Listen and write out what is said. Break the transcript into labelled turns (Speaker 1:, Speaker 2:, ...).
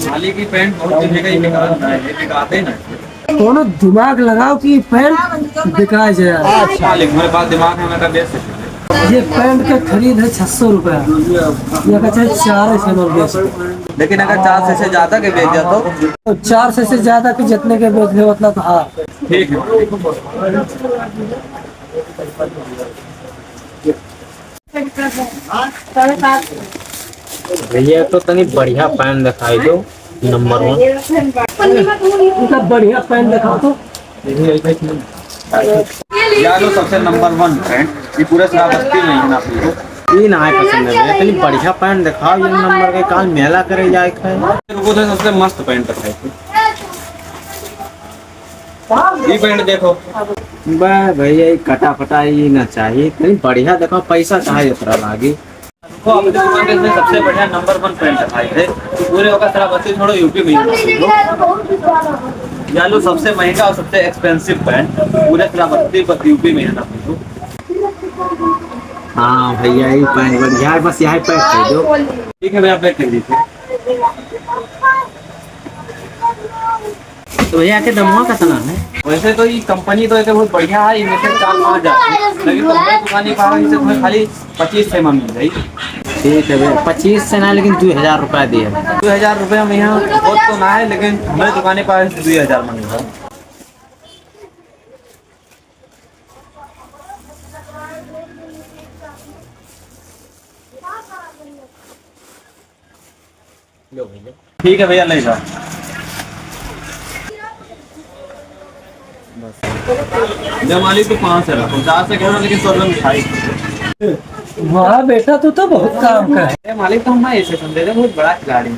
Speaker 1: माली की पैंट बहुत जगह ही निकालना है, ये निकालते ना।
Speaker 2: दोनों दिमाग लगाओ कि पैंट बिका जाए।
Speaker 1: अच्छा मालिक, मेरे पास दिमाग है, मैं कर बेच सकता हूं।
Speaker 2: ये पैंट का खरीद है 600 रुपया, ये का चाहे 4 से नोट बेच।
Speaker 1: लेकिन अगर 4 से ज्यादा के बेच जाता तो
Speaker 2: 4 से ज्यादा के जितने के बेच ले उतना तो हाँ
Speaker 1: ठीक है।
Speaker 3: भैया तो तनी बढ़िया पैन दिखाई दो, नंबर 1।
Speaker 2: इतना बढ़िया पैंट दिखाओ तो।
Speaker 1: यार लो सबसे नंबर 1 पैंट, ये पूरे श्रावस्ती में है ना आपको।
Speaker 3: ये ना है पसंद है भैया, तनी बढ़िया पैन दिखाओ, ये नंबर के काल मेला करे जाए खाए।
Speaker 1: रुको तो सबसे मस्त पैंट दिखाई थी, ये पैंट देखो।
Speaker 3: बस भैया ये कटा फटा ये ना चाहिए, तनी बढ़िया दिखाओ, पैसा चाहे उतरा लागी।
Speaker 1: देखो अपने दुकान के इसमें सबसे बढ़िया नंबर 1 पैंट दिखाई है, पूरे होगा श्रावस्ती छोड़ो यूपी में ही। यार लो सबसे महंगा और सबसे एक्सपेंसिव पैंट पूरे श्रावस्ती पर यूपी में है ना आपको।
Speaker 3: हाँ भैया ये पैन बढ़िया है, बस यही पैक कर दो।
Speaker 1: ठीक है भैया, पैक कर दीजिए।
Speaker 3: तो भैया के दमुआ कितना है?
Speaker 1: वैसे तो ये कंपनी तो ऐसे बहुत बढ़िया है, इनमें से 4-5 जाती है, लेकिन तुम्हारी दुकान पर तुम्हें खाली 25 से मिल जाएगी।
Speaker 3: ठीक है भैया, 25 से ना, लेकिन 2000 रुपया दिए।
Speaker 1: 2000 रुपये में यहाँ बहुत तो ना है, लेकिन हमारी दुकान पर 2000 मिलेगा। ठीक है भैया, ले जाओ। जब मालिक तो 5 से रखो, 4 से कहो, लेकिन 100 रुपये मिठाई।
Speaker 2: वाह बेटा, तू तो बहुत काम का है।
Speaker 1: मालिक तो हम ऐसे समझे थे बहुत बड़ा खिलाड़ी है।